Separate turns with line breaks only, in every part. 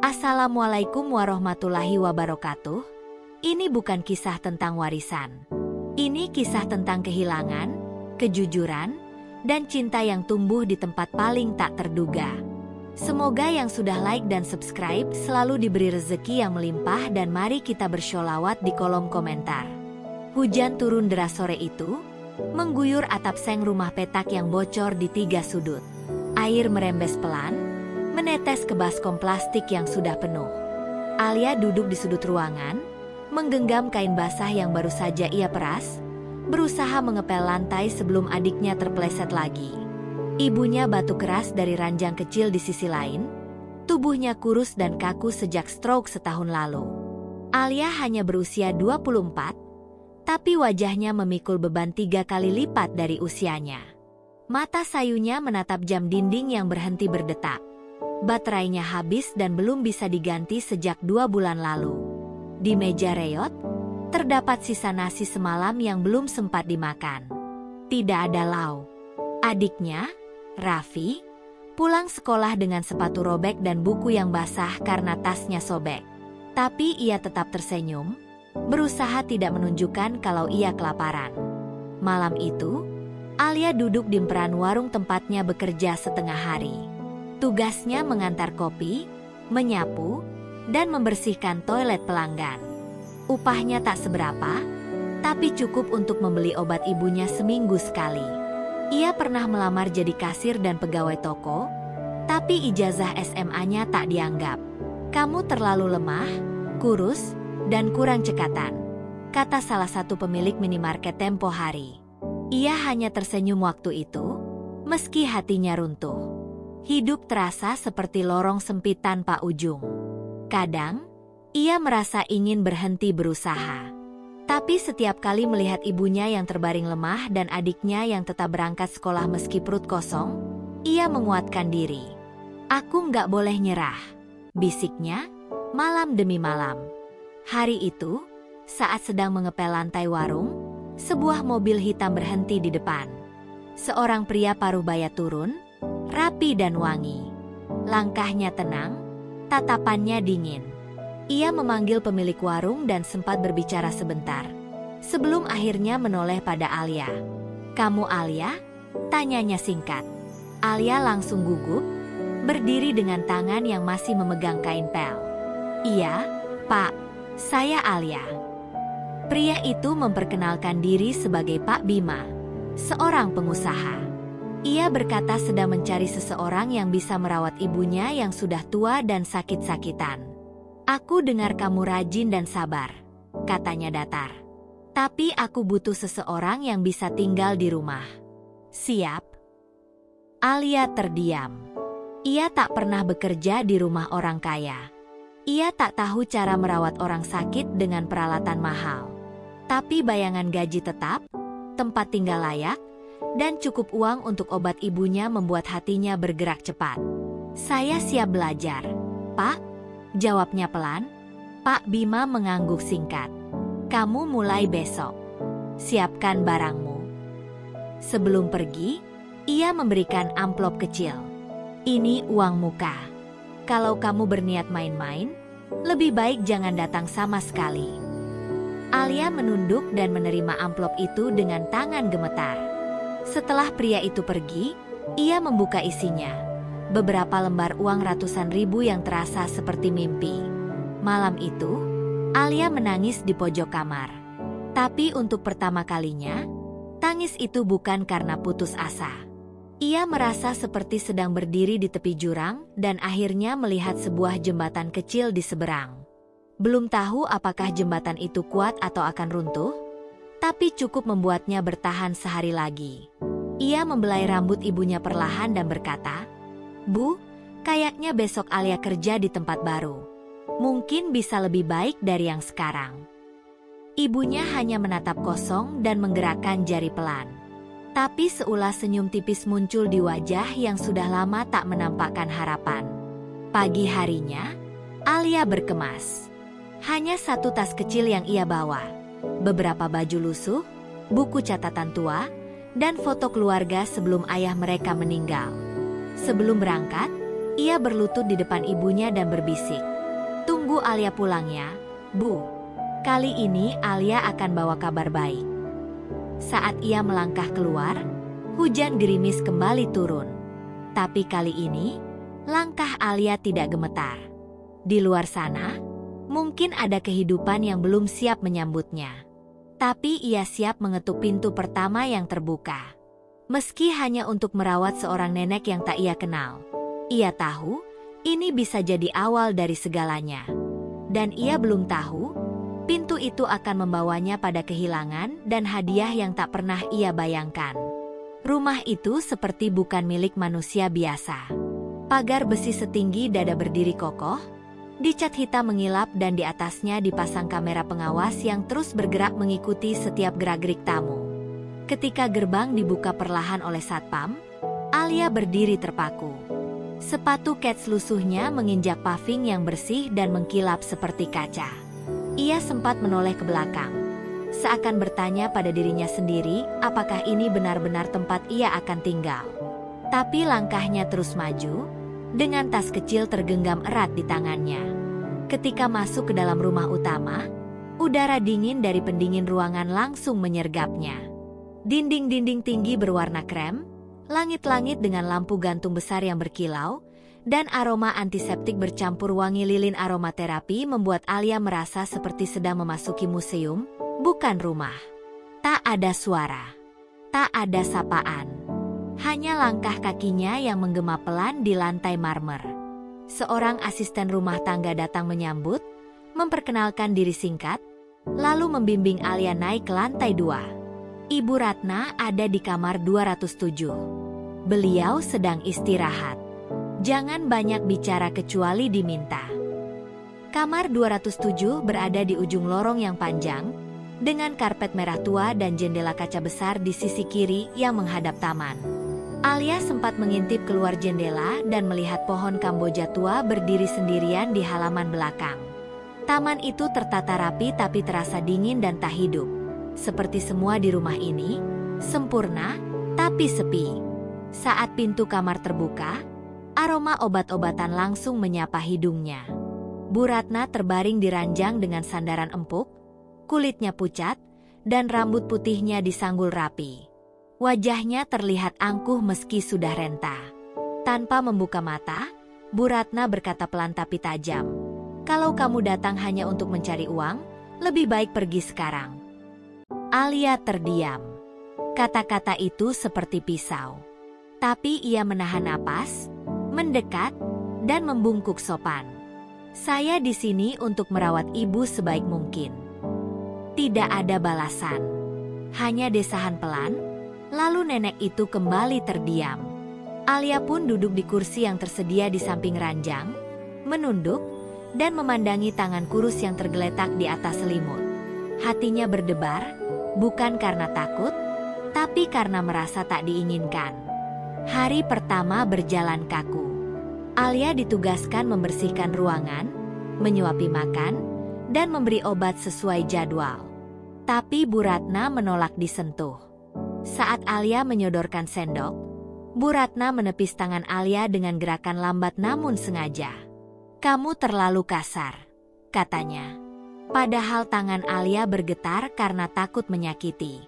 Assalamualaikum warahmatullahi wabarakatuh. Ini bukan kisah tentang warisan. Ini kisah tentang kehilangan, kejujuran, dan cinta yang tumbuh di tempat paling tak terduga. Semoga yang sudah like dan subscribe selalu diberi rezeki yang melimpah, dan mari kita bersholawat di kolom komentar. Hujan turun deras sore itu, mengguyur atap seng rumah petak yang bocor di 3 sudut. Air merembes pelan, menetes ke baskom plastik yang sudah penuh. Alia duduk di sudut ruangan, menggenggam kain basah yang baru saja ia peras, berusaha mengepel lantai sebelum adiknya terpeleset lagi. Ibunya batu keras dari ranjang kecil di sisi lain, tubuhnya kurus dan kaku sejak stroke setahun lalu. Alia hanya berusia 24, tapi wajahnya memikul beban 3 kali lipat dari usianya. Mata sayunya menatap jam dinding yang berhenti berdetak. Baterainya habis dan belum bisa diganti sejak 2 bulan lalu. Di meja reot, terdapat sisa nasi semalam yang belum sempat dimakan. Tidak ada lauk. Adiknya, Raffi, pulang sekolah dengan sepatu robek dan buku yang basah karena tasnya sobek. Tapi ia tetap tersenyum, berusaha tidak menunjukkan kalau ia kelaparan. Malam itu, Alia duduk di emperan warung tempatnya bekerja setengah hari. Tugasnya mengantar kopi, menyapu, dan membersihkan toilet pelanggan. Upahnya tak seberapa, tapi cukup untuk membeli obat ibunya seminggu sekali. Ia pernah melamar jadi kasir dan pegawai toko, tapi ijazah SMA-nya tak dianggap. "Kamu terlalu lemah, kurus, dan kurang cekatan," kata salah satu pemilik minimarket tempo hari. Ia hanya tersenyum waktu itu, meski hatinya runtuh. Hidup terasa seperti lorong sempit tanpa ujung. Kadang, ia merasa ingin berhenti berusaha. Tapi setiap kali melihat ibunya yang terbaring lemah dan adiknya yang tetap berangkat sekolah meski perut kosong, ia menguatkan diri. "Aku nggak boleh nyerah," bisiknya, malam demi malam. Hari itu, saat sedang mengepel lantai warung, sebuah mobil hitam berhenti di depan. Seorang pria paruh baya turun, rapi dan wangi. Langkahnya tenang, tatapannya dingin. Ia memanggil pemilik warung dan sempat berbicara sebentar, sebelum akhirnya menoleh pada Alia. "Kamu Alia?" tanyanya singkat. Alia langsung gugup, berdiri dengan tangan yang masih memegang kain pel. "Iya, Pak, saya Alia." Pria itu memperkenalkan diri sebagai Pak Bima, seorang pengusaha. Ia berkata sedang mencari seseorang yang bisa merawat ibunya yang sudah tua dan sakit-sakitan. "Aku dengar kamu rajin dan sabar," katanya datar. "Tapi aku butuh seseorang yang bisa tinggal di rumah." "Siap." Alia terdiam. Ia tak pernah bekerja di rumah orang kaya. Ia tak tahu cara merawat orang sakit dengan peralatan mahal. Tapi bayangan gaji tetap, tempat tinggal layak, dan cukup uang untuk obat ibunya membuat hatinya bergerak cepat. "Saya siap belajar, Pak," jawabnya pelan. Pak Bima mengangguk singkat. "Kamu mulai besok. Siapkan barangmu." Sebelum pergi, ia memberikan amplop kecil. "Ini uang muka. Kalau kamu berniat main-main, lebih baik jangan datang sama sekali." Alia menunduk dan menerima amplop itu dengan tangan gemetar. Setelah pria itu pergi, ia membuka isinya. Beberapa lembar uang ratusan ribu yang terasa seperti mimpi. Malam itu, Alia menangis di pojok kamar. Tapi untuk pertama kalinya, tangis itu bukan karena putus asa. Ia merasa seperti sedang berdiri di tepi jurang dan akhirnya melihat sebuah jembatan kecil di seberang. Belum tahu apakah jembatan itu kuat atau akan runtuh, tapi cukup membuatnya bertahan sehari lagi. Ia membelai rambut ibunya perlahan dan berkata, "Bu, kayaknya besok Alia kerja di tempat baru. Mungkin bisa lebih baik dari yang sekarang." Ibunya hanya menatap kosong dan menggerakkan jari pelan. Tapi seulas senyum tipis muncul di wajah yang sudah lama tak menampakkan harapan. Pagi harinya, Alia berkemas. Hanya satu tas kecil yang ia bawa, beberapa baju lusuh, buku catatan tua, dan foto keluarga sebelum ayah mereka meninggal. Sebelum berangkat, ia berlutut di depan ibunya dan berbisik, Tunggu Alia pulang ya, Bu. Kali ini Alia akan bawa kabar baik. Saat ia melangkah keluar, hujan gerimis kembali turun. Tapi kali ini, langkah Alia tidak gemetar. Di luar sana, mungkin ada kehidupan yang belum siap menyambutnya. Tapi ia siap mengetuk pintu pertama yang terbuka. Meski hanya untuk merawat seorang nenek yang tak ia kenal. Ia tahu, ini bisa jadi awal dari segalanya. Dan ia belum tahu, pintu itu akan membawanya pada kehilangan dan hadiah yang tak pernah ia bayangkan. Rumah itu seperti bukan milik manusia biasa. Pagar besi setinggi dada berdiri kokoh, dicat hitam mengilap dan di atasnya dipasang kamera pengawas yang terus bergerak mengikuti setiap gerak-gerik tamu. Ketika gerbang dibuka perlahan oleh satpam, Alia berdiri terpaku. Sepatu kets lusuhnya menginjak paving yang bersih dan mengkilap seperti kaca. Ia sempat menoleh ke belakang, seakan bertanya pada dirinya sendiri apakah ini benar-benar tempat ia akan tinggal. Tapi langkahnya terus maju, dengan tas kecil tergenggam erat di tangannya. Ketika masuk ke dalam rumah utama, udara dingin dari pendingin ruangan langsung menyergapnya. Dinding-dinding tinggi berwarna krem, langit-langit dengan lampu gantung besar yang berkilau, dan aroma antiseptik bercampur wangi lilin aromaterapi membuat Alia merasa seperti sedang memasuki museum, bukan rumah. Tak ada suara, tak ada sapaan. Hanya langkah kakinya yang menggema pelan di lantai marmer. Seorang asisten rumah tangga datang menyambut, memperkenalkan diri singkat, lalu membimbing Alia naik ke lantai 2. Ibu Ratna ada di kamar 207. Beliau sedang istirahat. Jangan banyak bicara kecuali diminta. Kamar 207 berada di ujung lorong yang panjang, dengan karpet merah tua dan jendela kaca besar di sisi kiri yang menghadap taman. Alia sempat mengintip keluar jendela dan melihat pohon Kamboja tua berdiri sendirian di halaman belakang. Taman itu tertata rapi tapi terasa dingin dan tak hidup. Seperti semua di rumah ini, sempurna tapi sepi. Saat pintu kamar terbuka, aroma obat-obatan langsung menyapa hidungnya. Bu Ratna terbaring di ranjang dengan sandaran empuk, kulitnya pucat, dan rambut putihnya disanggul rapi. Wajahnya terlihat angkuh meski sudah renta. Tanpa membuka mata, Bu Ratna berkata pelan tapi tajam, "Kalau kamu datang hanya untuk mencari uang, lebih baik pergi sekarang." Alia terdiam. Kata-kata itu seperti pisau. Tapi ia menahan napas, mendekat, dan membungkuk sopan. "Saya di sini untuk merawat ibu sebaik mungkin." Tidak ada balasan. Hanya desahan pelan, lalu nenek itu kembali terdiam. Alia pun duduk di kursi yang tersedia di samping ranjang, menunduk, dan memandangi tangan kurus yang tergeletak di atas selimut. Hatinya berdebar, bukan karena takut, tapi karena merasa tak diinginkan. Hari pertama berjalan kaku. Alia ditugaskan membersihkan ruangan, menyuapi makan, dan memberi obat sesuai jadwal. Tapi Bu Ratna menolak disentuh. Saat Alia menyodorkan sendok, Bu Ratna menepis tangan Alia dengan gerakan lambat namun sengaja. "Kamu terlalu kasar," katanya. Padahal tangan Alia bergetar karena takut menyakiti.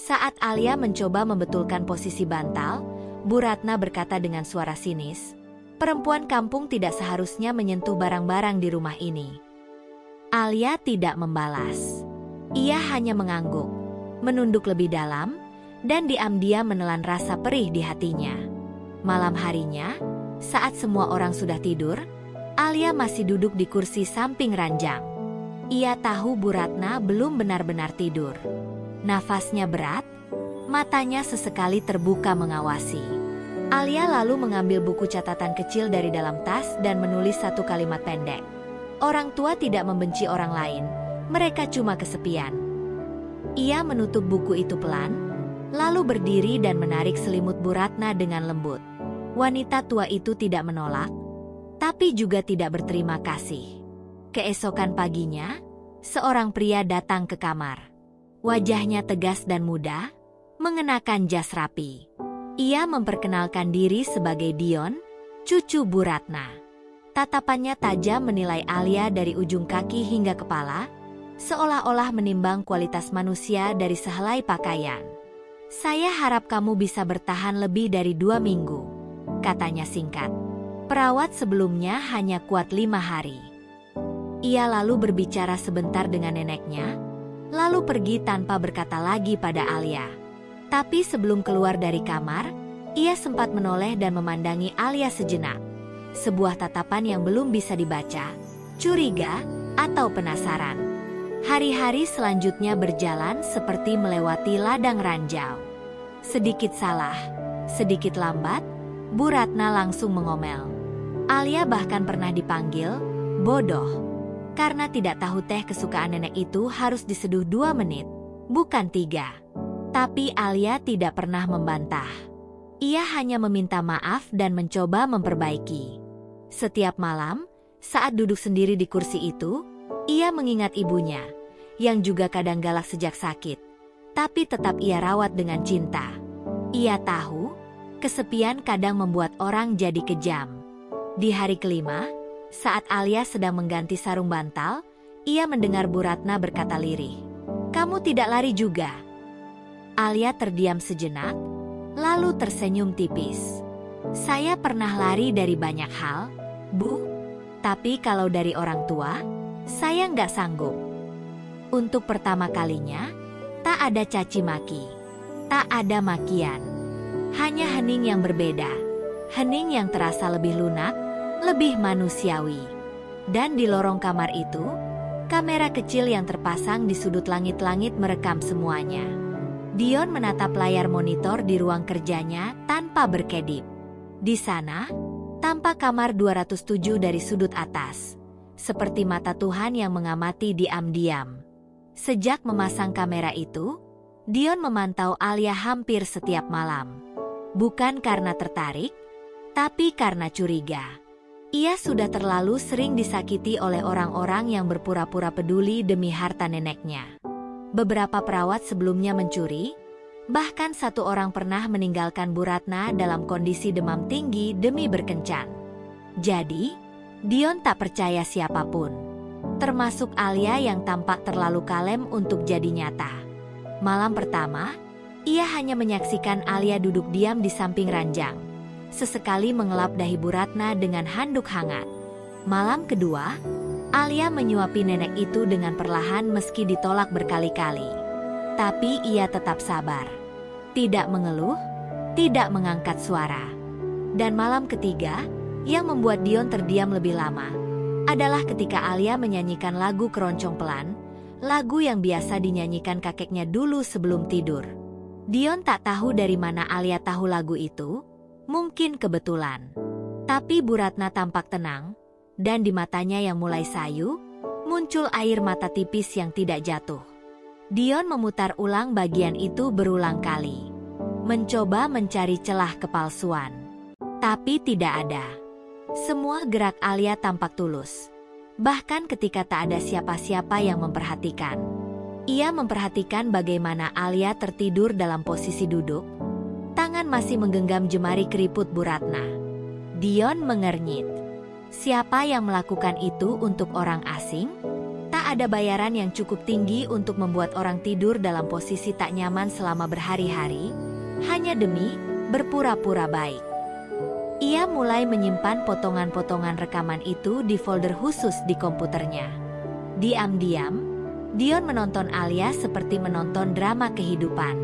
Saat Alia mencoba membetulkan posisi bantal, Bu Ratna berkata dengan suara sinis, "Perempuan kampung tidak seharusnya menyentuh barang-barang di rumah ini." Alia tidak membalas. Ia hanya mengangguk, menunduk lebih dalam, dan diam-diam menelan rasa perih di hatinya. Malam harinya, saat semua orang sudah tidur, Alia masih duduk di kursi samping ranjang. Ia tahu Bu Ratna belum benar-benar tidur. Nafasnya berat, matanya sesekali terbuka mengawasi. Alia lalu mengambil buku catatan kecil dari dalam tas dan menulis satu kalimat pendek. "Orang tua tidak membenci orang lain, mereka cuma kesepian." Ia menutup buku itu pelan, lalu berdiri dan menarik selimut Bu Ratna dengan lembut. Wanita tua itu tidak menolak, tapi juga tidak berterima kasih. Keesokan paginya, seorang pria datang ke kamar. Wajahnya tegas dan muda, mengenakan jas rapi. Ia memperkenalkan diri sebagai Dion, cucu Bu Ratna. Tatapannya tajam menilai Alia dari ujung kaki hingga kepala, seolah-olah menimbang kualitas manusia dari sehelai pakaian. "Saya harap kamu bisa bertahan lebih dari 2 minggu," katanya singkat. Perawat sebelumnya hanya kuat 5 hari. Ia lalu berbicara sebentar dengan neneknya, lalu pergi tanpa berkata lagi pada Alia. Tapi sebelum keluar dari kamar, ia sempat menoleh dan memandangi Alia sejenak. Sebuah tatapan yang belum bisa dibaca, curiga, atau penasaran. Hari-hari selanjutnya berjalan seperti melewati ladang ranjau. Sedikit salah, sedikit lambat, Bu Ratna langsung mengomel. Alia bahkan pernah dipanggil bodoh, karena tidak tahu teh kesukaan nenek itu harus diseduh 2 menit, bukan 3. Tapi Alia tidak pernah membantah. Ia hanya meminta maaf dan mencoba memperbaiki. Setiap malam, saat duduk sendiri di kursi itu, ia mengingat ibunya, yang juga kadang galak sejak sakit, tapi tetap ia rawat dengan cinta. Ia tahu, kesepian kadang membuat orang jadi kejam. Di hari kelima, saat Alia sedang mengganti sarung bantal, ia mendengar Bu Ratna berkata lirih, "Kamu tidak lari juga?" Alia terdiam sejenak, lalu tersenyum tipis. "Saya pernah lari dari banyak hal, Bu. Tapi kalau dari orang tua, saya nggak sanggup." Untuk pertama kalinya, tak ada caci maki, tak ada makian. Hanya hening yang berbeda, hening yang terasa lebih lunak, lebih manusiawi. Dan di lorong kamar itu, kamera kecil yang terpasang di sudut langit-langit merekam semuanya. Dion menatap layar monitor di ruang kerjanya tanpa berkedip. Di sana, tampak kamar 207 dari sudut atas, seperti mata Tuhan yang mengamati diam-diam. Sejak memasang kamera itu, Dion memantau Alia hampir setiap malam. Bukan karena tertarik, tapi karena curiga. Ia sudah terlalu sering disakiti oleh orang-orang yang berpura-pura peduli demi harta neneknya. Beberapa perawat sebelumnya mencuri, bahkan 1 orang pernah meninggalkan Bu Ratna dalam kondisi demam tinggi demi berkencan. Jadi, Dion tak percaya siapapun, termasuk Alia yang tampak terlalu kalem untuk jadi nyata. Malam pertama, ia hanya menyaksikan Alia duduk diam di samping ranjang, sesekali mengelap dahi Bu Ratna dengan handuk hangat. Malam kedua, Alia menyuapi nenek itu dengan perlahan meski ditolak berkali-kali. Tapi ia tetap sabar, tidak mengeluh, tidak mengangkat suara. Dan malam ketiga, yang membuat Dion terdiam lebih lama, adalah ketika Alia menyanyikan lagu keroncong pelan, lagu yang biasa dinyanyikan kakeknya dulu sebelum tidur. Dion tak tahu dari mana Alia tahu lagu itu, mungkin kebetulan. Tapi Bu Ratna tampak tenang, dan di matanya yang mulai sayu, muncul air mata tipis yang tidak jatuh. Dion memutar ulang bagian itu berulang kali, mencoba mencari celah kepalsuan. Tapi tidak ada. Semua gerak Alia tampak tulus. Bahkan ketika tak ada siapa-siapa yang memperhatikan. Ia memperhatikan bagaimana Alia tertidur dalam posisi duduk. Tangan masih menggenggam jemari keriput Bu Ratna. Dion mengernyit. Siapa yang melakukan itu untuk orang asing? Tak ada bayaran yang cukup tinggi untuk membuat orang tidur dalam posisi tak nyaman selama berhari-hari, hanya demi berpura-pura baik. Ia mulai menyimpan potongan-potongan rekaman itu di folder khusus di komputernya. Diam-diam, Dion menonton Alia seperti menonton drama kehidupan.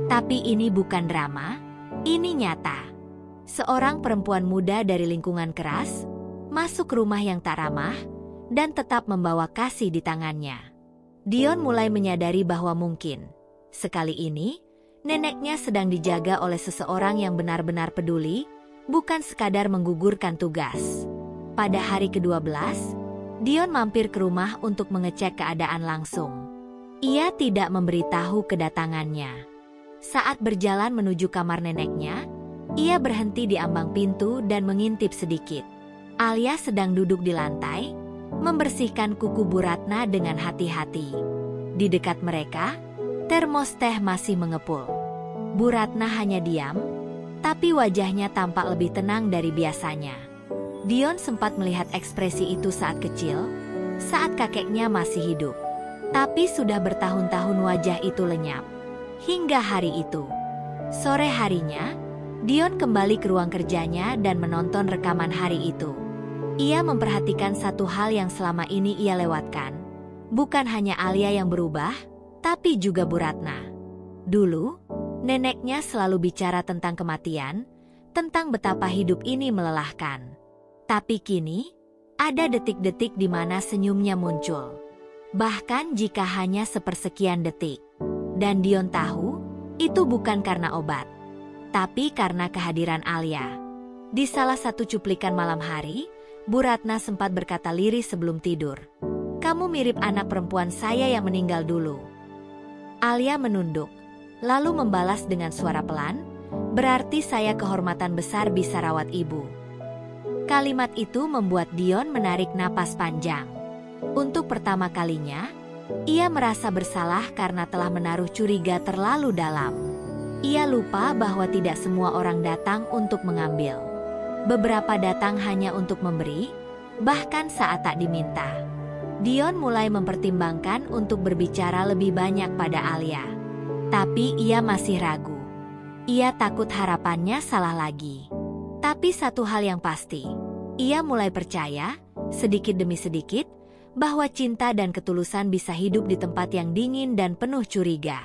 Tapi ini bukan drama, ini nyata. Seorang perempuan muda dari lingkungan keras, masuk rumah yang tak ramah, dan tetap membawa kasih di tangannya. Dion mulai menyadari bahwa mungkin, sekali ini, neneknya sedang dijaga oleh seseorang yang benar-benar peduli, bukan sekadar menggugurkan tugas. Pada hari ke-12, Dion mampir ke rumah untuk mengecek keadaan langsung. Ia tidak memberitahu kedatangannya. Saat berjalan menuju kamar neneknya, ia berhenti di ambang pintu dan mengintip sedikit. Alia sedang duduk di lantai, membersihkan kuku Bu Ratna dengan hati-hati. Di dekat mereka, termos teh masih mengepul. Bu Ratna hanya diam, tapi wajahnya tampak lebih tenang dari biasanya. Dion sempat melihat ekspresi itu saat kecil, saat kakeknya masih hidup. Tapi sudah bertahun-tahun wajah itu lenyap. Hingga hari itu. Sore harinya, Dion kembali ke ruang kerjanya dan menonton rekaman hari itu. Ia memperhatikan satu hal yang selama ini ia lewatkan. Bukan hanya Alia yang berubah, tapi juga Bu Ratna. Dulu, neneknya selalu bicara tentang kematian, tentang betapa hidup ini melelahkan. Tapi kini, ada detik-detik di mana senyumnya muncul. Bahkan jika hanya sepersekian detik. Dan Dion tahu, itu bukan karena obat, tapi karena kehadiran Alia. Di salah satu cuplikan malam hari, Bu Ratna sempat berkata lirih sebelum tidur. "Kamu mirip anak perempuan saya yang meninggal dulu." Alia menunduk, lalu membalas dengan suara pelan, "Berarti saya kehormatan besar bisa rawat ibu." Kalimat itu membuat Dion menarik napas panjang. Untuk pertama kalinya, ia merasa bersalah karena telah menaruh curiga terlalu dalam. Ia lupa bahwa tidak semua orang datang untuk mengambil. Beberapa datang hanya untuk memberi, bahkan saat tak diminta. Dion mulai mempertimbangkan untuk berbicara lebih banyak pada Alia. Tapi ia masih ragu. Ia takut harapannya salah lagi. Tapi satu hal yang pasti, ia mulai percaya, sedikit demi sedikit, bahwa cinta dan ketulusan bisa hidup di tempat yang dingin dan penuh curiga.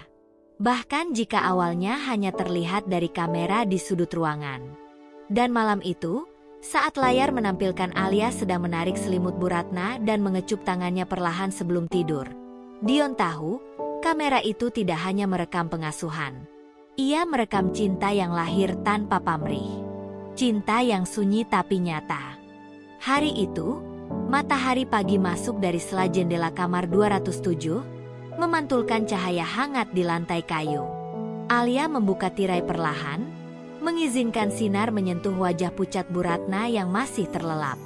Bahkan jika awalnya hanya terlihat dari kamera di sudut ruangan. Dan malam itu, saat layar menampilkan Alia sedang menarik selimut Bu Ratna dan mengecup tangannya perlahan sebelum tidur, Dion tahu, kamera itu tidak hanya merekam pengasuhan. Ia merekam cinta yang lahir tanpa pamrih. Cinta yang sunyi tapi nyata. Hari itu, matahari pagi masuk dari sela jendela kamar 207, memantulkan cahaya hangat di lantai kayu. Alia membuka tirai perlahan, mengizinkan sinar menyentuh wajah pucat Bu Ratna yang masih terlelap.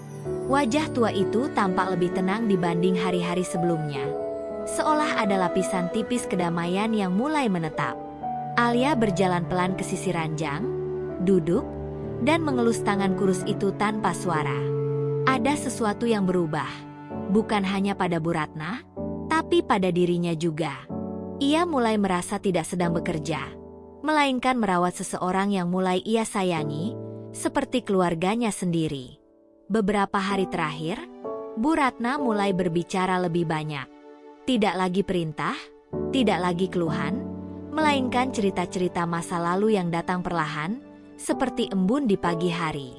Wajah tua itu tampak lebih tenang dibanding hari-hari sebelumnya. Seolah ada lapisan tipis kedamaian yang mulai menetap. Alia berjalan pelan ke sisi ranjang, duduk, dan mengelus tangan kurus itu tanpa suara. Ada sesuatu yang berubah, bukan hanya pada Bu Ratna, tapi pada dirinya juga. Ia mulai merasa tidak sedang bekerja, melainkan merawat seseorang yang mulai ia sayangi, seperti keluarganya sendiri. Beberapa hari terakhir, Bu Ratna mulai berbicara lebih banyak. Tidak lagi perintah, tidak lagi keluhan, melainkan cerita-cerita masa lalu yang datang perlahan, seperti embun di pagi hari.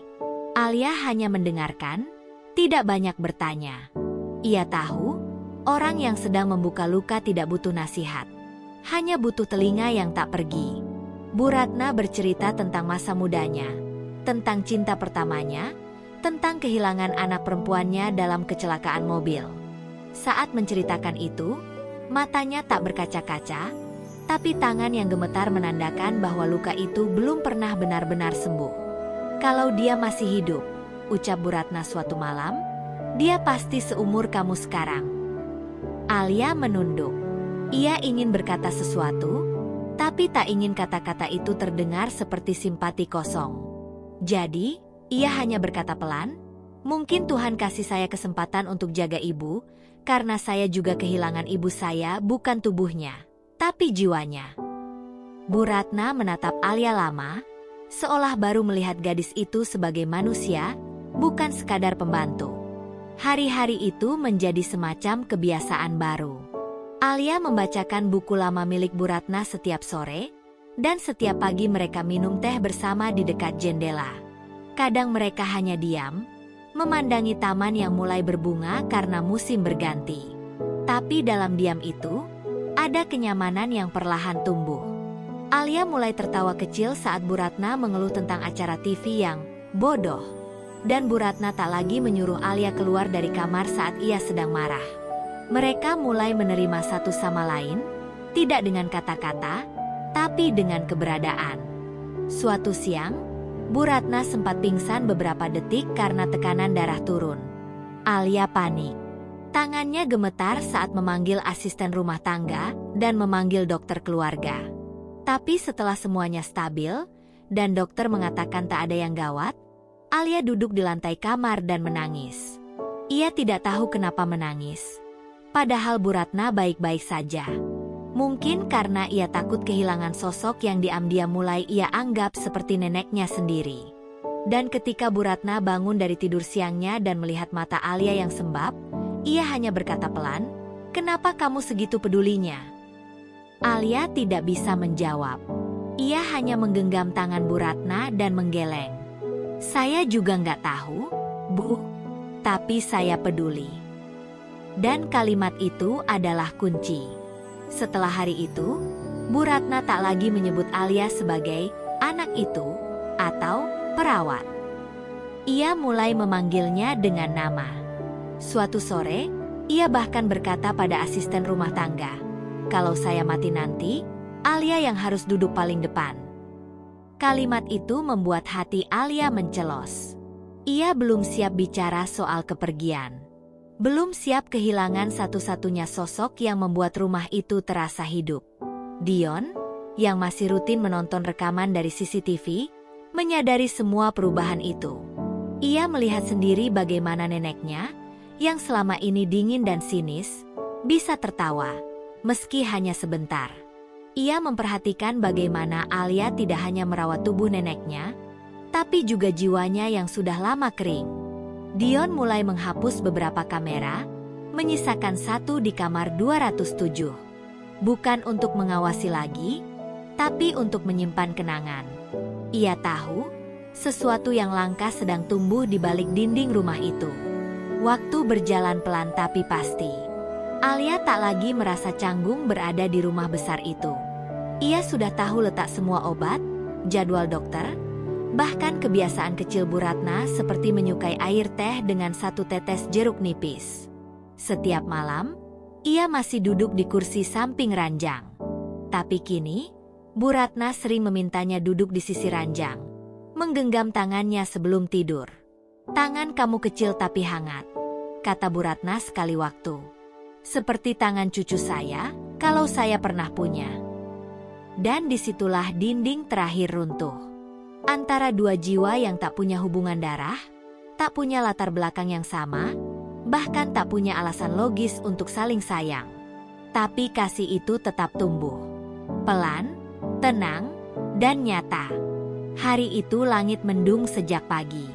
Alia hanya mendengarkan, tidak banyak bertanya. Ia tahu, orang yang sedang membuka luka tidak butuh nasihat, hanya butuh telinga yang tak pergi. Bu Ratna bercerita tentang masa mudanya, tentang cinta pertamanya, tentang kehilangan anak perempuannya dalam kecelakaan mobil. Saat menceritakan itu, matanya tak berkaca-kaca, tapi tangan yang gemetar menandakan bahwa luka itu belum pernah benar-benar sembuh. "Kalau dia masih hidup," ucap Bu Ratna suatu malam, "dia pasti seumur kamu sekarang." Alia menunduk. Ia ingin berkata sesuatu, tapi tak ingin kata-kata itu terdengar seperti simpati kosong. Jadi, ia hanya berkata pelan, "Mungkin Tuhan kasih saya kesempatan untuk jaga ibu, karena saya juga kehilangan ibu saya, bukan tubuhnya, tapi jiwanya." Bu Ratna menatap Alia lama, seolah baru melihat gadis itu sebagai manusia, bukan sekadar pembantu. Hari-hari itu menjadi semacam kebiasaan baru. Alia membacakan buku lama milik Bu Ratna setiap sore, dan setiap pagi mereka minum teh bersama di dekat jendela. Kadang mereka hanya diam, memandangi taman yang mulai berbunga karena musim berganti. Tapi dalam diam itu, ada kenyamanan yang perlahan tumbuh. Alia mulai tertawa kecil saat Bu Ratna mengeluh tentang acara TV yang bodoh. Dan Bu Ratna tak lagi menyuruh Alia keluar dari kamar saat ia sedang marah. Mereka mulai menerima satu sama lain, tidak dengan kata-kata, tapi dengan keberadaan. Suatu siang, Bu Ratna sempat pingsan beberapa detik karena tekanan darah turun. Alia panik. Tangannya gemetar saat memanggil asisten rumah tangga dan memanggil dokter keluarga. Tapi setelah semuanya stabil, dan dokter mengatakan tak ada yang gawat, Alia duduk di lantai kamar dan menangis. Ia tidak tahu kenapa menangis. Padahal Bu Ratna baik-baik saja. Mungkin karena ia takut kehilangan sosok yang diam-diam mulai ia anggap seperti neneknya sendiri. Dan ketika Bu Ratna bangun dari tidur siangnya dan melihat mata Alia yang sembab, ia hanya berkata pelan, "Kenapa kamu segitu pedulinya?" Alia tidak bisa menjawab. Ia hanya menggenggam tangan Bu Ratna dan menggeleng. "Saya juga nggak tahu, Bu. Tapi saya peduli." Dan kalimat itu adalah kunci. Setelah hari itu, Bu Ratna tak lagi menyebut Alia sebagai anak itu atau perawat. Ia mulai memanggilnya dengan nama. Suatu sore, ia bahkan berkata pada asisten rumah tangga, "Kalau saya mati nanti, Alia yang harus duduk paling depan." Kalimat itu membuat hati Alia mencelos. Ia belum siap bicara soal kepergian. Belum siap kehilangan satu-satunya sosok yang membuat rumah itu terasa hidup. Dion, yang masih rutin menonton rekaman dari CCTV, menyadari semua perubahan itu. Ia melihat sendiri bagaimana neneknya, yang selama ini dingin dan sinis, bisa tertawa, meski hanya sebentar. Ia memperhatikan bagaimana Alia tidak hanya merawat tubuh neneknya, tapi juga jiwanya yang sudah lama kering. Dion mulai menghapus beberapa kamera, menyisakan satu di kamar 207. Bukan untuk mengawasi lagi, tapi untuk menyimpan kenangan. Ia tahu, sesuatu yang langka sedang tumbuh di balik dinding rumah itu. Waktu berjalan pelan tapi pasti. Alia tak lagi merasa canggung berada di rumah besar itu. Ia sudah tahu letak semua obat, jadwal dokter, bahkan kebiasaan kecil Bu Ratna seperti menyukai air teh dengan satu tetes jeruk nipis. Setiap malam, ia masih duduk di kursi samping ranjang. Tapi kini, Bu Ratna sering memintanya duduk di sisi ranjang, menggenggam tangannya sebelum tidur. "Tangan kamu kecil tapi hangat," kata Bu Ratna sekali waktu. "Seperti tangan cucu saya, kalau saya pernah punya." Dan disitulah dinding terakhir runtuh. Antara dua jiwa yang tak punya hubungan darah, tak punya latar belakang yang sama, bahkan tak punya alasan logis untuk saling sayang. Tapi kasih itu tetap tumbuh. Pelan, tenang, dan nyata. Hari itu langit mendung sejak pagi.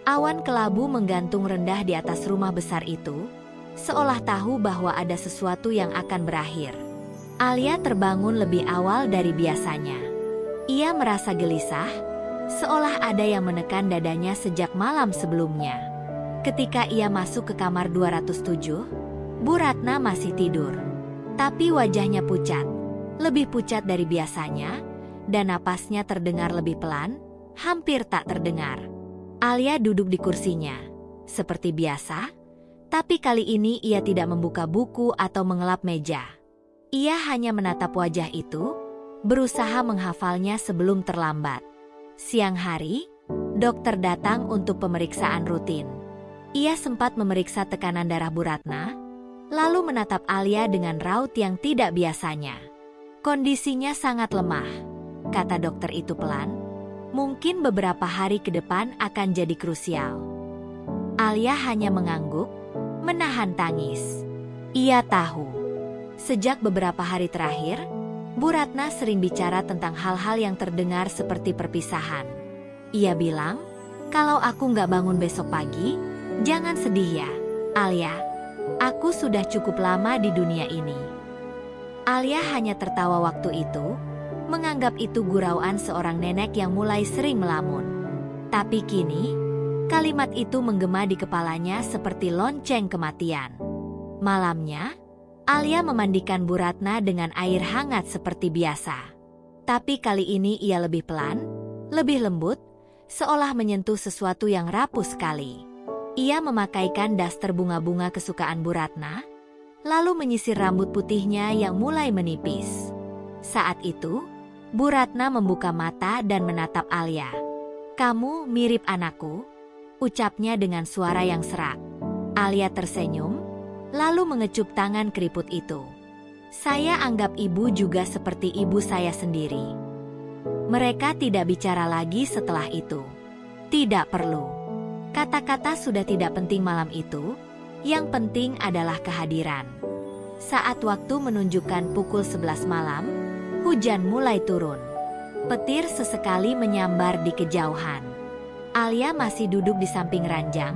Awan kelabu menggantung rendah di atas rumah besar itu, seolah tahu bahwa ada sesuatu yang akan berakhir. Alia terbangun lebih awal dari biasanya. Ia merasa gelisah, seolah ada yang menekan dadanya sejak malam sebelumnya. Ketika ia masuk ke kamar 207, Bu Ratna masih tidur. Tapi wajahnya pucat, lebih pucat dari biasanya, dan napasnya terdengar lebih pelan, hampir tak terdengar. Alia duduk di kursinya, seperti biasa, tapi kali ini ia tidak membuka buku atau mengelap meja. Ia hanya menatap wajah itu, berusaha menghafalnya sebelum terlambat. Siang hari, dokter datang untuk pemeriksaan rutin. Ia sempat memeriksa tekanan darah Bu Ratna, lalu menatap Alia dengan raut yang tidak biasanya. "Kondisinya sangat lemah," kata dokter itu pelan. "Mungkin beberapa hari ke depan akan jadi krusial." Alia hanya mengangguk, menahan tangis. Ia tahu. Sejak beberapa hari terakhir, Bu Ratna sering bicara tentang hal-hal yang terdengar seperti perpisahan. Ia bilang, "Kalau aku nggak bangun besok pagi, jangan sedih ya, Alia. Aku sudah cukup lama di dunia ini." Alia hanya tertawa waktu itu, menganggap itu gurauan seorang nenek yang mulai sering melamun. Tapi kini, kalimat itu menggema di kepalanya seperti lonceng kematian. Malamnya, Alia memandikan Bu Ratna dengan air hangat seperti biasa. Tapi kali ini ia lebih pelan, lebih lembut, seolah menyentuh sesuatu yang rapuh sekali. Ia memakaikan daster bunga-bunga kesukaan Bu Ratna, lalu menyisir rambut putihnya yang mulai menipis. Saat itu, Bu Ratna membuka mata dan menatap Alia. "Kamu mirip anakku," ucapnya dengan suara yang serak. Alia tersenyum, lalu mengecup tangan keriput itu. "Saya anggap ibu juga seperti ibu saya sendiri." Mereka tidak bicara lagi setelah itu. Tidak perlu. Kata-kata sudah tidak penting malam itu, yang penting adalah kehadiran. Saat waktu menunjukkan pukul 11 malam, hujan mulai turun. Petir sesekali menyambar di kejauhan. Alia masih duduk di samping ranjang,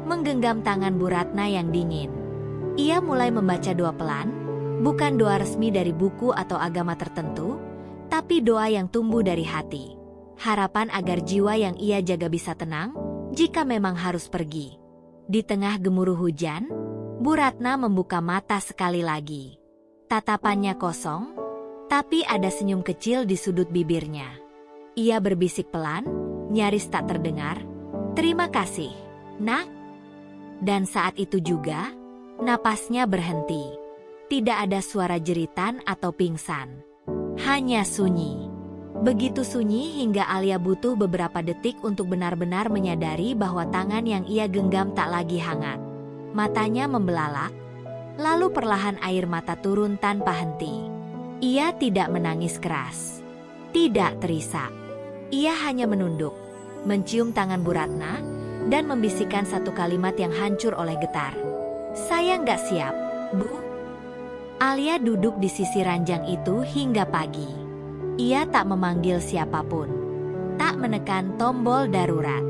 menggenggam tangan Bu Ratna yang dingin. Ia mulai membaca doa pelan, bukan doa resmi dari buku atau agama tertentu, tapi doa yang tumbuh dari hati. Harapan agar jiwa yang ia jaga bisa tenang, jika memang harus pergi. Di tengah gemuruh hujan, Bu Ratna membuka mata sekali lagi. Tatapannya kosong, tapi ada senyum kecil di sudut bibirnya. Ia berbisik pelan, nyaris tak terdengar, "Terima kasih, Nak." Dan saat itu juga, napasnya berhenti. Tidak ada suara jeritan atau pingsan. Hanya sunyi. Begitu sunyi hingga Alia butuh beberapa detik untuk benar-benar menyadari bahwa tangan yang ia genggam tak lagi hangat. Matanya membelalak, lalu perlahan air mata turun tanpa henti. Ia tidak menangis keras, tidak terisak. Ia hanya menunduk, mencium tangan Bu Ratna, dan membisikkan satu kalimat yang hancur oleh getar. "Saya nggak siap, Bu." Alia duduk di sisi ranjang itu hingga pagi. Ia tak memanggil siapapun, tak menekan tombol darurat.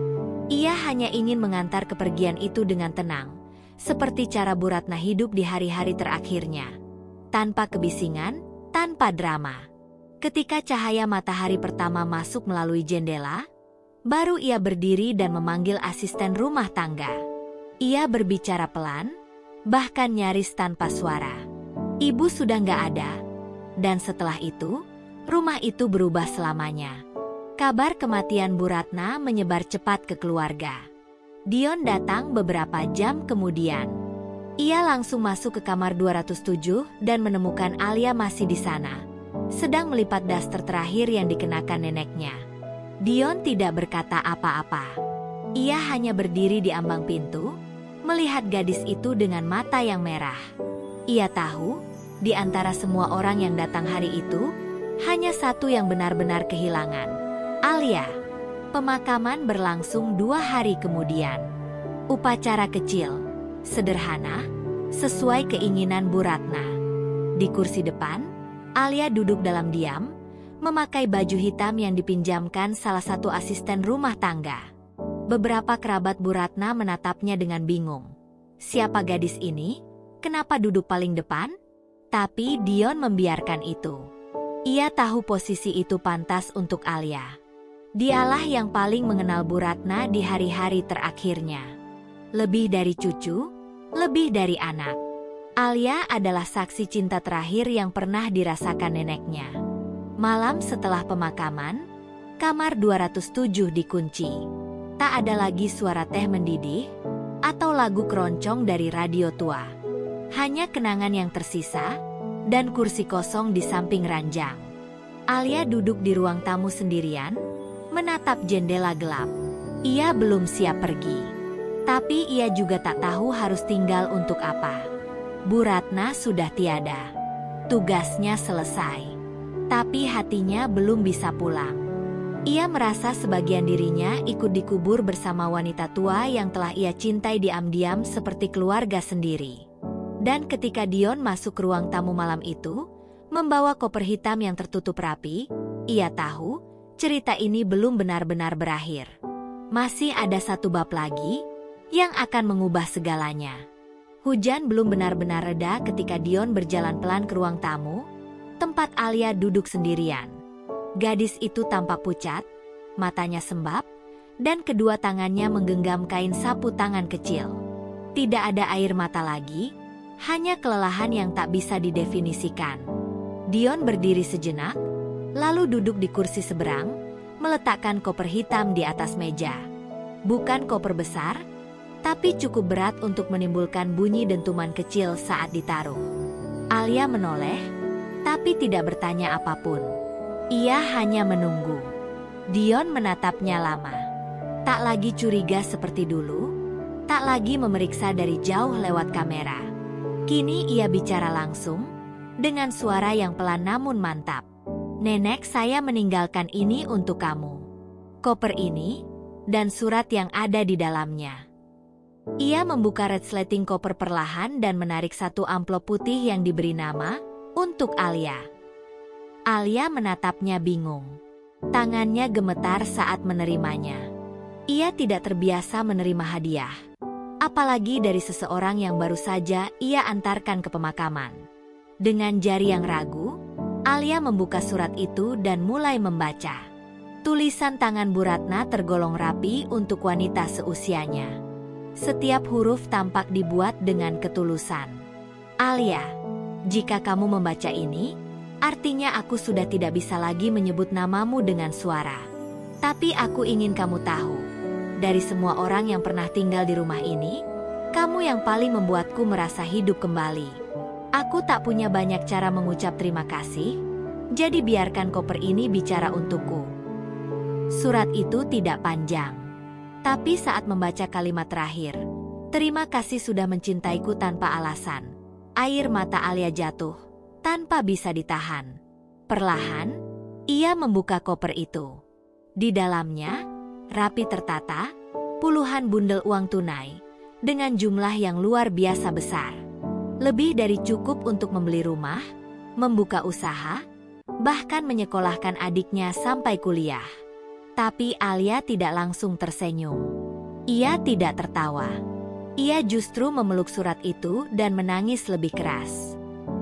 Ia hanya ingin mengantar kepergian itu dengan tenang, seperti cara Bu Ratna hidup di hari-hari terakhirnya. Tanpa kebisingan, tanpa drama. Ketika cahaya matahari pertama masuk melalui jendela, baru ia berdiri dan memanggil asisten rumah tangga. Ia berbicara pelan, bahkan nyaris tanpa suara. Ibu sudah nggak ada. Dan setelah itu, rumah itu berubah selamanya. Kabar kematian Bu Ratna menyebar cepat ke keluarga. Dion datang beberapa jam kemudian. Ia langsung masuk ke kamar 207 dan menemukan Alia masih di sana, sedang melipat daster terakhir yang dikenakan neneknya. Dion tidak berkata apa-apa. Ia hanya berdiri di ambang pintu, melihat gadis itu dengan mata yang merah. Ia tahu, di antara semua orang yang datang hari itu, hanya satu yang benar-benar kehilangan, Alia. Pemakaman berlangsung 2 hari kemudian. Upacara kecil, sederhana, sesuai keinginan Bu Ratna. Di kursi depan, Alia duduk dalam diam, memakai baju hitam yang dipinjamkan salah satu asisten rumah tangga. Beberapa kerabat Bu Ratna menatapnya dengan bingung. Siapa gadis ini? Kenapa duduk paling depan? Tapi Dion membiarkan itu. Ia tahu posisi itu pantas untuk Alia. Dialah yang paling mengenal Bu Ratna di hari-hari terakhirnya. Lebih dari cucu, lebih dari anak. Alia adalah saksi cinta terakhir yang pernah dirasakan neneknya. Malam setelah pemakaman, kamar 207 dikunci. Tak ada lagi suara teh mendidih atau lagu keroncong dari radio tua. Hanya kenangan yang tersisa dan kursi kosong di samping ranjang. Alia duduk di ruang tamu sendirian, menatap jendela gelap. Ia belum siap pergi. Tapi ia juga tak tahu harus tinggal untuk apa. Bu Ratna sudah tiada. Tugasnya selesai. Tapi hatinya belum bisa pulang. Ia merasa sebagian dirinya ikut dikubur bersama wanita tua yang telah ia cintai diam-diam seperti keluarga sendiri. Dan ketika Dion masuk ke ruang tamu malam itu, membawa koper hitam yang tertutup rapi, ia tahu cerita ini belum benar-benar berakhir. Masih ada satu bab lagi yang akan mengubah segalanya. Hujan belum benar-benar reda ketika Dion berjalan pelan ke ruang tamu, tempat Alia duduk sendirian. Gadis itu tampak pucat, matanya sembab, dan kedua tangannya menggenggam kain sapu tangan kecil. Tidak ada air mata lagi, hanya kelelahan yang tak bisa didefinisikan. Dion berdiri sejenak, lalu duduk di kursi seberang, meletakkan koper hitam di atas meja. Bukan koper besar, tapi cukup berat untuk menimbulkan bunyi dentuman kecil saat ditaruh. Alia menoleh, tapi tidak bertanya apapun. Ia hanya menunggu. Dion menatapnya lama. Tak lagi curiga seperti dulu, tak lagi memeriksa dari jauh lewat kamera. Kini ia bicara langsung, dengan suara yang pelan namun mantap. "Nenek, saya meninggalkan ini untuk kamu. Koper ini, dan surat yang ada di dalamnya. Ia membuka resleting koper perlahan dan menarik satu amplop putih yang diberi nama, untuk Alia. Alia menatapnya bingung. Tangannya gemetar saat menerimanya. Ia tidak terbiasa menerima hadiah. Apalagi dari seseorang yang baru saja ia antarkan ke pemakaman. Dengan jari yang ragu, Alia membuka surat itu dan mulai membaca. Tulisan tangan Bu Ratna tergolong rapi untuk wanita seusianya. Setiap huruf tampak dibuat dengan ketulusan. Alia, jika kamu membaca ini, artinya aku sudah tidak bisa lagi menyebut namamu dengan suara. Tapi aku ingin kamu tahu, dari semua orang yang pernah tinggal di rumah ini, kamu yang paling membuatku merasa hidup kembali. Aku tak punya banyak cara mengucap terima kasih, jadi biarkan koper ini bicara untukku. Surat itu tidak panjang. Tapi saat membaca kalimat terakhir, terima kasih sudah mencintaiku tanpa alasan. Air mata Alia jatuh, tanpa bisa ditahan. Perlahan, ia membuka koper itu. Di dalamnya, rapi tertata, puluhan bundel uang tunai, dengan jumlah yang luar biasa besar. Lebih dari cukup untuk membeli rumah, membuka usaha, bahkan menyekolahkan adiknya sampai kuliah. Tapi Alia tidak langsung tersenyum. Ia tidak tertawa. Ia justru memeluk surat itu dan menangis lebih keras.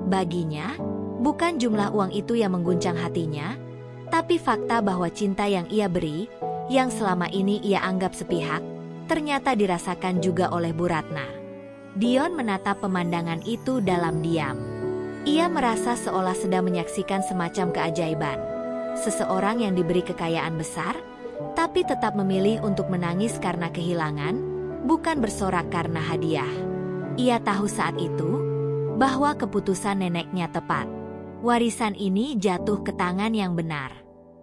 Baginya, bukan jumlah uang itu yang mengguncang hatinya, tapi fakta bahwa cinta yang ia beri, yang selama ini ia anggap sepihak, ternyata dirasakan juga oleh Bu Ratna. Dion menatap pemandangan itu dalam diam. Ia merasa seolah sedang menyaksikan semacam keajaiban. Seseorang yang diberi kekayaan besar, tapi tetap memilih untuk menangis karena kehilangan, bukan bersorak karena hadiah. Ia tahu saat itu, bahwa keputusan neneknya tepat. Warisan ini jatuh ke tangan yang benar.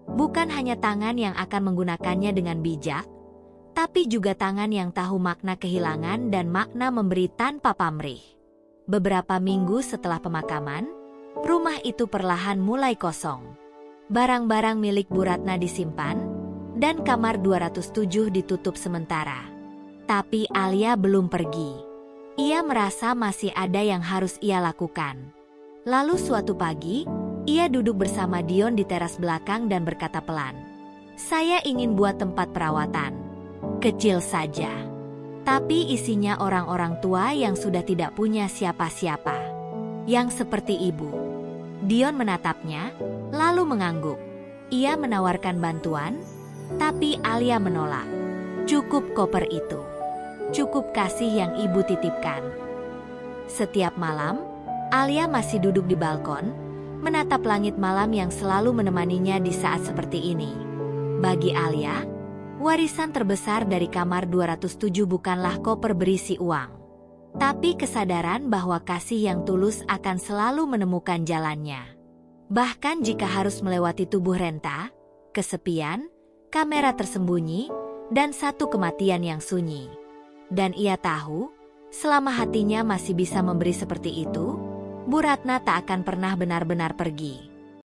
Bukan hanya tangan yang akan menggunakannya dengan bijak, tapi juga tangan yang tahu makna kehilangan dan makna memberi tanpa pamrih. Beberapa minggu setelah pemakaman, rumah itu perlahan mulai kosong. Barang-barang milik Bu Ratna disimpan, dan kamar 207 ditutup sementara. Tapi Alia belum pergi. Ia merasa masih ada yang harus ia lakukan. Lalu suatu pagi, ia duduk bersama Dion di teras belakang dan berkata pelan, "Saya ingin buat tempat perawatan. Kecil saja. Tapi isinya orang-orang tua yang sudah tidak punya siapa-siapa. Yang seperti ibu." Dion menatapnya, lalu mengangguk. Ia menawarkan bantuan, tapi Alia menolak. Cukup koper itu. Cukup kasih yang ibu titipkan. Setiap malam, Alia masih duduk di balkon, menatap langit malam yang selalu menemaninya di saat seperti ini. Bagi Alia, warisan terbesar dari kamar 207 bukanlah koper berisi uang, tapi kesadaran bahwa kasih yang tulus akan selalu menemukan jalannya. Bahkan jika harus melewati tubuh renta, kesepian, kamera tersembunyi, dan satu kematian yang sunyi. Dan ia tahu, selama hatinya masih bisa memberi seperti itu, Bu Ratna tak akan pernah benar-benar pergi.